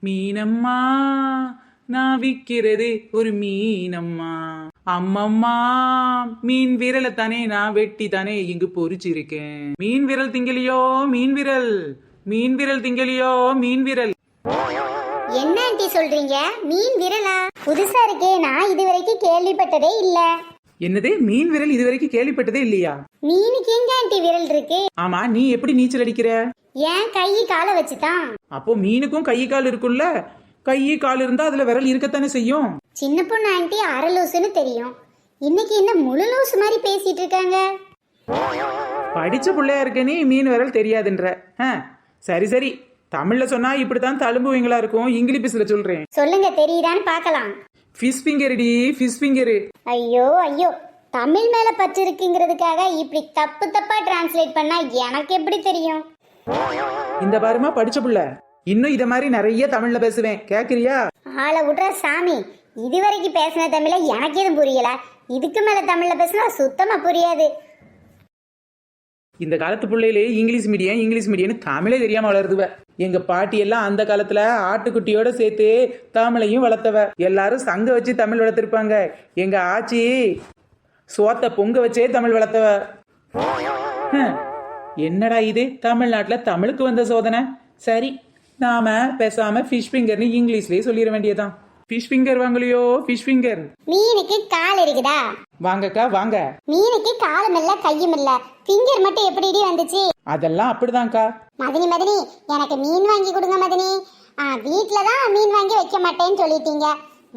மீனம்மா நான் விற்கிறது ஒரு மீனம்மா. அம்மம்மா மீன் விரலை தானே நான் வெட்டி தானே இங்கு பொறிச்சிருக்கேன். மீன் விரல் திங்கலையோ மீன் விரல், மீன் விரல் திங்கலையோ மீன் விரல். என்ன ஆண்டி சொல்றீங்க? மீன் விரலா? புதுசா இருக்கே, நான் இதுவரைக்கும் கேள்விப்பட்டதே இல்ல. என்னது மீன் விரல் இதுவரைக்கும் கேள்விப்பட்டதே இல்லையா? மீனுக்கு எங்க ஆண்டி விரல் இருக்கு? ஆமா, நீ எப்படி நீச்சல் அடிக்கிற? ஏன் கை காலை வச்சுதான். அப்போ மீனுக்கும் கை கால் இருக்குல்ல, கை கால் இருந்தா அதுல விரல் இருக்கத்தானே செய்யும். சின்ன பொண்ணு ஆண்டி அரை லூசுன்னு தெரியும், இன்னைக்கு என்ன முழு லூசு மாதிரி பேசிட்டு இருக்காங்க. படிச்ச பிள்ளையா இருக்க நீ மீன் விரல் தெரியாதுன்ற. சரி சரி, தமிழ்ல சொன்னா இப்படித்தான் தழும்புவீங்களா இருக்கும், இங்கிலீஷ்ல சொல்றேன். சொல்லுங்க, தெரியுதான்னு பாக்கலாம். ஃபிஷ் ஃபிங்கர்டி, ஃபிஷ் ஃபிங்கர். ஐயோ ஐயோ, தமிழ் மேல பற்று இருக்குங்கிறதுக்காக இப்படி தப்பு தப்பா டிரான்ஸ்லேட் பண்ணா எனக்கு எப்படி தெரியும்? இந்த பாருமா படிச்ச புள்ள, இன்னும் இத மாதிரி நிறைய தமிழ்ல பேசுவேன், கேக்குறியா? ஆளை விடுற சாமி, இதுவரைக்கும் பேசின தமிழ எனக்கு எதுவும் புரியல, இதுக்கு மேல தமிழ்ல பேசினா சுத்தமா புரியாது. இந்த காலத்து பிள்ளையிலே இங்கிலீஷ் மீடியம் தமிழே தெரியாம வளருதுவ. எங்க பாட்டி எல்லாம் அந்த காலத்துல ஆட்டுக்குட்டியோட சேர்த்து தமிழையும் வளர்த்தவ. எல்லாரும் சங்க வச்சு தமிழ் வளர்த்திருப்பாங்க. எங்க ஆச்சி சோத்த பொங்க வச்சே தமிழ் வளர்த்தவ. என்னடா இது, தமிழ்நாட்டுல தமிழுக்கு வந்த சோதனை. சரி, நாம பேசாம ஃபிஷ் ஃபிங்கர்னு இங்கிலீஷ்லயே சொல்லிட வேண்டியதான். ஃபிஷ் ஃபிங்கர் வாங்கலையோ, ஃபிஷ் ஃபிங்கர். மீனுக்கு கால் இருக்குதா? வாங்கக்கா வாங்க. மீனுக்கு காலும் இல்ல கையும் இல்ல, ஃபிங்கர் மட்டும் எப்படி வந்துச்சு? அதெல்லாம் அப்படிதான்க்கா. மதினி மதினி, எனக்கு மீன் வாங்கி கொடுங்க மதினி. வீட்டுலதான் மீன் வாங்கி வைக்க மாட்டேன்னு சொல்லிட்டீங்க,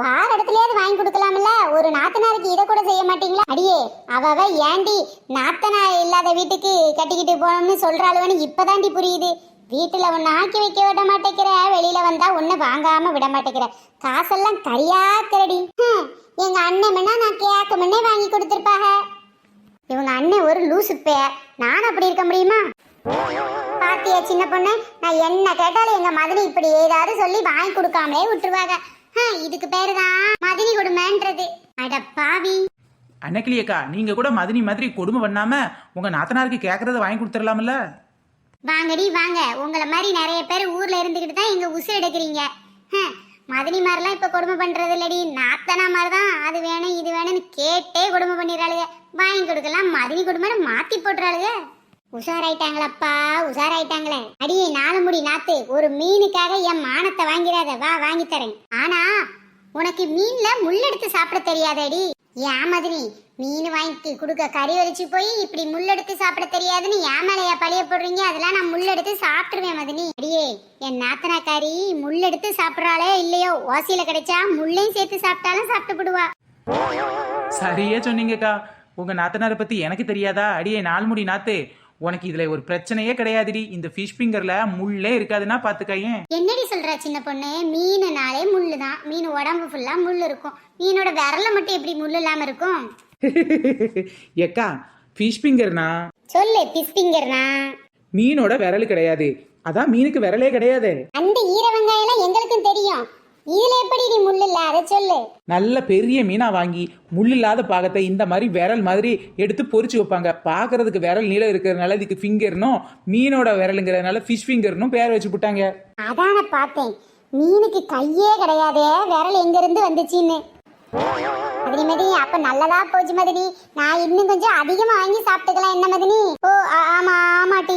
வார இடத்துலயாவது வாங்கி கொடுக்கலாம்ல. ஒரு நாத்தனாருக்கு இதை கூட செய்ய மாட்டீங்களா? அடியே அவ ஏண்டி நாத்தனா இல்லாத வீட்டுக்கு கட்டிக்கிட்டு போனோம்னு சொல்றாளுவன்னு இப்பதாண்டி புரியுது. வீட்டுல ஒன்னு ஆக்கி வைக்க விட மாட்டேங்கிற, வெளியில வந்தா ஒன்னு வாங்காம விட மாட்டேங்கிற, காசெல்லாம் கரியாக்கிறடி. எங்க அண்ணன் முன்னா நான் கேட்க முன்னே வாங்கி கொடுத்துருப்பாக. இவங்க அண்ணன் ஒரு லூசு பேர், நான் அப்படி இருக்க முடியுமா? பாத்தியா சின்ன பொண்ணு, நான் என்ன கேட்டாலும் எங்க மதினி இப்படி ஏதாவது சொல்லி வாங்கி கொடுக்காமலே விட்டுருவாங்க. இதுக்கு பேருதான் மதினி கொடுமைன்றது. அட பாவி. அன்னைக்கிலியக்கா, நீங்க கூட மதினி மாதிரி கொடுமை பண்ணாம உங்க நாத்தனாருக்கு கேக்குறத வாங்கி கொடுத்துடலாம்ல. வாங்கடி வாங்க, உங்களை மாதிரி நிறைய பேர் ஊர்ல இருந்துகிட்டு தான் இங்க உசு எடுக்கிறீங்க. மதினி மாதிரிலாம் இப்ப கொடுமை பண்றது இல்லடி, நாத்தனா மாதிரிதான் அது வேணும் இது வேணும்னு கேட்டே கொடுமை பண்ணிடுறாளுங்க. வாங்கி கொடுக்கலாம் மதினி கொடுமைன்னு மாத்தி போட்டுறாளுங்க. உஷாராயிட்டாங்களப்பா, உஷாராயிட்டாங்களே. அடியே நாலு முடி நாத்து, ஒரு மீனுக்காக என் மானத்தை வாங்கிறாத, வா வாங்கி தரேன். ஆனா உனக்கு மீன்ல முள்ளெடுத்து சாப்பிட தெரியாதடி. ஏன் மதினி, மீன் வாங்கி கொடுக்க கறி வலிச்சு போய் இப்படி முள்ளெடுத்து சாப்பிட தெரியாதுன்னு ஏன் மேலையா பழிய போடுறீங்க? அதெல்லாம் நான் முள்ளெடுத்து சாப்பிட்டுருவேன் மதினி. அடியே என் நாத்தனாக்காரி முள்ளெடுத்து சாப்பிட்றாளே இல்லையோ, ஓசியில கிடைச்சா முள்ளையும் சேர்த்து சாப்பிட்டாலும் சாப்பிட்டு போடுவா. சரியா சொன்னீங்கக்கா, உங்க நாத்தனாரை பத்தி எனக்கு தெரியாதா? அடியே நால்முடி நாத்து, உனக்கு இதுல ஒரு பிரச்சனையே கிடையாதுடி. இந்த ஃபிஷ் ஃபிங்கர்ல முள்ளே இருக்காதுன்னா பாத்துக்கையேன். என்னடி சொல்ற சின்ன பொண்ணு? மீனுனாலே முள்ளுதான், மீன் உடம்பு ஃபுல்லா முள் இருக்கும், மீனோட விரல மட்டும் எப்படி முள் இல்லாம இருக்கும்? ஏக்கா, ஃபிஷ் ஃபிங்கர்னா சொல்லு. ஃபிஷ் ஃபிங்கர்னா மீனோட விரல் கிடையாது, அதான் மீனுக்கு விரலே கிடையாது. அந்த ஈர வெங்காயம் எல்லாம் எங்களுக்கும் தெரியும், இதுல எப்படி நீ முள் இல்ல அதை சொல்லு. நல்ல பெரிய மீனா வாங்கி முள் இல்லாத பாகத்தை இந்த மாதிரி விரல் மாதிரி எடுத்து பொரிச்சு வைப்பாங்க. பாக்குறதுக்கு விரல் நீளம் இருக்கிறதுனால இதுக்கு ஃபிங்கர்னும், மீனோட விரலுங்கிறதுனால ஃபிஷ் ஃபிங்கர்னும் பேர் வச்சு போட்டாங்க. அதான பார்த்தேன், மீனுக்கு கையே கிடையாதே, விரல் எங்க இருந்து வந்துச்சுன்னு. மதினி மதினி, அப்ப நல்லதா போச்சு மதினி, நான் இன்னும் கொஞ்சம் அதிகமா வாங்கி சாப்பிட்டுக்கலாம் என்ன மதினி? ஓ ஆமா ஆமாட்டி.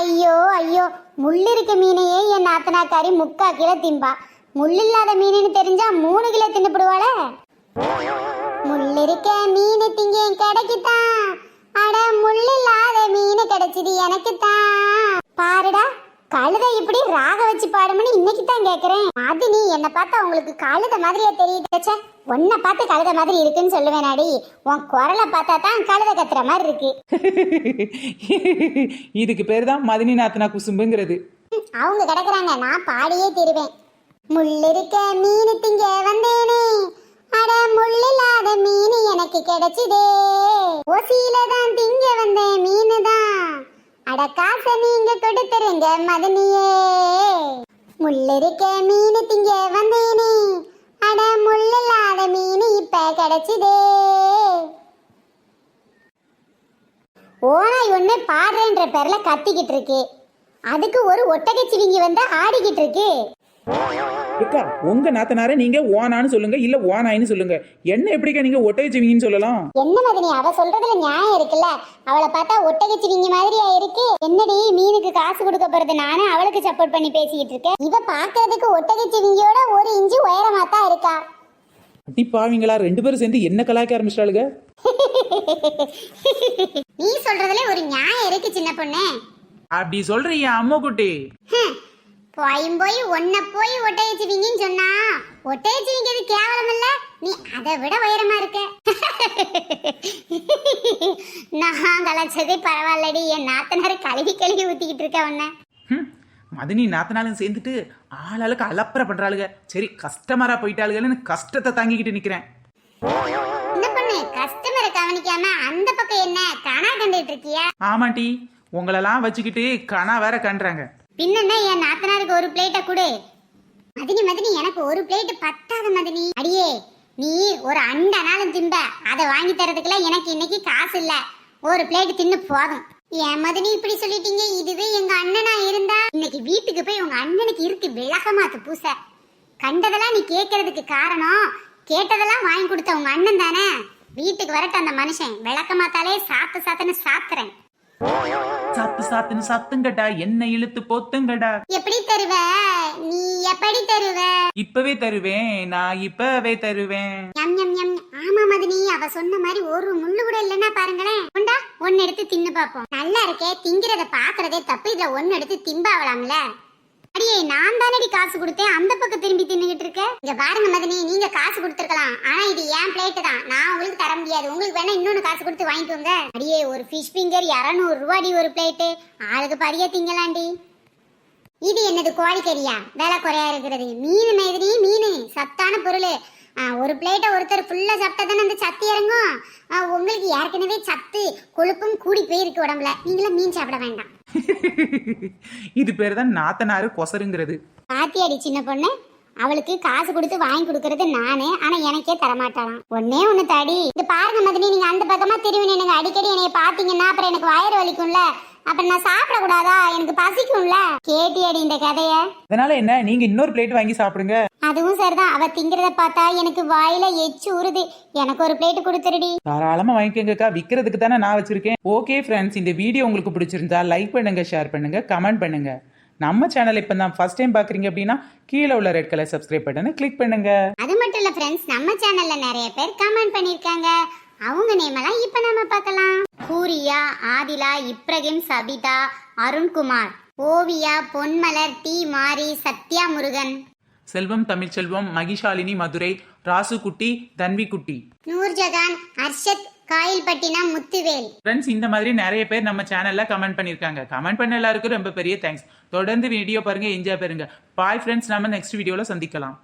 ஐயோ ஐயோ, முள் இருக்க மீனையே என் நாத்தனாக்காரி 3/4 கிலோ திம்பா, முள் இல்லாத மீனுன்னு தெரிஞ்சா 3 கிலோ தின்னுபிடுவாள. முள் இருக்க மீன் திங்க கிடைக்குதான், அட முள் இல்லாத மீன் கிடைச்சது எனக்கு தான். பாருடா, கழுதை இப்படி ராக வச்சு பாடும்னு இன்னைக்கு தான் கேக்குறேன். அது நீ என்ன பார்த்தா உங்களுக்கு கழுத மாதிரியா தெரியுது? உன்னை பார்த்து கழுத மாதிரி இருக்குன்னு சொல்லுவேனாடி, உன் குரலை பார்த்தா தான் கழுத கத்துற மாதிரி இருக்கு. இதுக்கு பேர் தான் மதினி நாத்தனா குசும்புங்கிறது. அவங்க கிடக்குறாங்க, நான் பாடியே தீருவேன். முள்ளிருக்க மீன் திங்க வந்தேனே, அட முள்ளில்லாத மீன் எனக்கு கிடைச்சதே, ஓசியில தான் திங்க வந்த மீனு தான், அட காசை நீங்க கொடுத்துருங்க மதனியே. முள்ளிருக்க மீன் திங்க வந்தேனே, அட முள்ளில்லாத மீன் இப்ப கிடைச்சதே. ஓனாய் ஒண்ணு பாடுறேன்ற பேர்ல கத்திக்கிட்டு இருக்கு, அதுக்கு ஒரு ஒட்டகச்சிவிங்கி வந்து ஆடிக்கிட்டு இருக்கு. ஏக்கா உங்க நாத்தனார நீங்க ஓனான்னு சொல்லுங்க இல்ல ஓனாயின்னு சொல்லுங்க. என்ன எப்படிக்கா நீங்க ஒட்டகச்சிவிங்கன்னு சொல்லலாம்? என்ன மதனி அவ சொல்றதுல நியாயம் இருக்குல்ல. அவளை பார்த்தா ஒட்டகச்சிவிங்க மாதிரியா இருக்கு. என்னடி மீனுக்கு காசு கொடுக்க போறது நானே அவளுக்கு சப்போர்ட் பண்ணி பேசிக்கிட்டு இருக்கேன். இவ பாக்குறதுக்கு ஒட்டகச்சிவிங்கியோட 1 இன்ச்சு உயரமா தான் இருக்கா. அடி பாவீங்களா, 2 பேரும் சேர்ந்து என்ன கலாய்க்க ஆரம்பிச்சிட்டாளுங்க. நீ சொல்றதுல ஒரு நியாயம் இருக்கு சின்ன பொண்ணு. அப்படி சொல்றீங்க அம்மா குட்டி. போய் ஒன்ன போய் ஒட்டகச்சிவிங்கன்னு சொன்னா ஒட்டகச்சிவிங்க இது கேவலம் இல்ல, நீ அதை விட உயரமா இருக்க. நான் கலாச்சதே பரவாயில்லடி, என் நாத்தனாரு கழுவி கழுவி ஊத்திக்கிட்டு இருக்க உன்ன. மதினி நாத்தனாலும் சேர்ந்துட்டு ஆளாளுக்கு அலப்பற பண்றாளுங்க. சரி கஸ்டமரா போயிட்டாளுங்கன்னு கஷ்டத்தை தாங்கிக்கிட்டு நிக்கிறேன். என்ன பண்ணு, கஸ்டமரை கவனிக்காம அந்த பக்கம் என்ன கனா கண்டுட்டு இருக்கியா? ஆமாட்டி, உங்களெல்லாம் வச்சுக்கிட்டு கனா வேற கண்டுறாங்க. பின்ன என் நாத்தனாருக்கு ஒரு பிளேட்டை கொடு. மதினி எனக்கு ஒரு பிளேட் பத்தாத மதினி. அடியே நீ ஒரு அண்டனாலும் திம்ப, அதை வாங்கி தரதுக்குள்ள எனக்கு இன்னைக்கு காசு இல்ல. ஒரு பிளேட் தின்னு போதும். ஏன் மதினி இப்படி சொல்லிட்டீங்க? இதுவே எங்க அண்ணனா இருந்தா இன்னைக்கு வீட்டுக்கு போய் உங்க அண்ணனுக்கு இருக்கு விளக்கமாத்து பூச. கண்டதெல்லாம் நீ கேட்கறதுக்கு காரணம் கேட்டதெல்லாம் வாங்கி கொடுத்த உங்க அண்ணன் தானே. வீட்டுக்கு வரட்ட அந்த மனுஷன் விளக்கமாத்தாலே சாத்துன்னு சாத்துறேன். சாத்துன்னு சாத்துங்கடா, என்ன இழுத்து போத்துங்கடா. எப்படி தருவ நீ? எப்படி தருவ? இப்பவே தருவேன், நான் இப்பவே தருவேன். யம் யம் யம். ஆமா மதினி, அவ சொன்ன மாதிரி ஒரு முள்ளு கூட இல்லன்னா பாருங்களேன். கொண்டா ஒன்னு எடுத்து தின்னு பாப்போம். நல்லா இருக்கே, திங்கிறத பாக்குறதே தப்பு, இதுல ஒன்னு எடுத்து திம்பாவலாம்ல. அடியே நான் தானடி காசு கொடுத்தேன், அந்த பக்கம் திரும்பி தின்னுகிட்டு இருக்க. இங்க பாருங்க மதினி, நீங்க காசு கொடுத்துருக்கலாம், ஆனா இது என் பிளேட் தான், நான் உங்களுக்கு தர முடியாது. உங்களுக்கு வேணா இன்னொன்னு காசு கொடுத்து வாங்கிக்கோங்க. அடியே ஒரு ஃபிஷ் ஃபிங்கர் 200 ரூபாடி ஒரு பிளேட்டு, ஆளுக்கு பாதியா திங்கலாண்டி. இது என்னது கோழிக்கறியா? விலை குறையா இருக்கிறது. மீன் மாதிரி மீன் சத்தான பொருள். ஒரு பிளேட்டை ஒருத்தர் ஃபுல்லா சாப்பிட்டா தானே அந்த சத்து இறங்கும். உங்களுக்கு ஏற்கனவே சத்து கொழுப்பும் கூடி போயிருக்கு உடம்புல, நீங்களும் மீன் சாப்பிட வேண்டாம். இது பேர் தான் நாத்தனாரு கொசருங்கிறது. பாத்தியாடி சின்ன பொண்ணு, அவளுக்கு காசு கொடுத்து வாங்கி கொடுக்கறது நானு, ஆனா எனக்கே தரமாட்டாளாம். ஒண்ணு தாடி. இது பாருங்க மதினி, நீங்க அந்த பக்கமா திரும்பி எனக்கு அடிக்கடி என்னைய பாத்தீங்கன்னா அப்புறம் எனக்கு வயிறு வலிக்கும்ல, அப்புறம் நான் சாப்பிட கூடாதா? எனக்கு பசிக்கும்ல. கேட்டியாடி இந்த கதைய? அதனால என்ன, நீங்க இன்னொரு பிளேட் வாங்கி சாப்பிடுங்க. அதுவும் சரிதான், அவ திங்கிறத பார்த்தா எனக்கு வாயில எச்சு உருது. எனக்கு ஒரு பிளேட் கொடுத்துருடி. தாராளமா வாங்கிக்கோங்கக்கா, விற்கிறதுக்கு தானே நான் வச்சிருக்கேன். ஓகே ஃப்ரெண்ட்ஸ், இந்த வீடியோ உங்களுக்கு பிடிச்சிருந்தா லைக் பண்ணுங்க, ஷேர் பண்ணுங்க, கமெண்ட் பண்ணுங்க. நம்ம சேனல் இப்போ தான் ஃபர்ஸ்ட் டைம் பாக்குறீங்க அப்படின்னா கீழே உள்ள ரெட் கலர் சப்ஸ்கிரைப் பட்டனை கிளிக் பண்ணுங்க. அது மட்டும் இல்ல ஃப்ரெண்ட்ஸ், நம்ம சேனல்ல நிறைய பேர் கமெண்ட் பண்ணிருக்காங்க. அவங்க நேம் எல்லாம் இப்ப நம்ம பார்க்கலாம். கூரியா, ஆதிலா, இப்ராஹிம், சபிதா, அருண்குமார், ஓவியா, பொன்மலர், டி மாரி, சத்யா முருகன், செல்வம் தமிழ்ச்செல்வம், மகிஷாலினி மதுரை, ராசு குட்டி, தன்வி குட்டி, நூர்ஜகான், அர்ஷத், காயில்பட்டினம், முத்துவேல். ஃப்ரெண்ட்ஸ் இந்த மாதிரி நிறைய பேர் நம்ம சேனல்ல கமெண்ட் பண்ணிருக்காங்க. கமெண்ட் பண்ண எல்லாருக்கும் ரொம்ப பெரிய தேங்க்ஸ். தொடர்ந்து வீடியோ பாருங்க, என்ஜாய் பாருங்க. பாய் ஃப்ரெண்ட்ஸ், நம்ம நெக்ஸ்ட் வீடியோல சந்திக்கலாம்.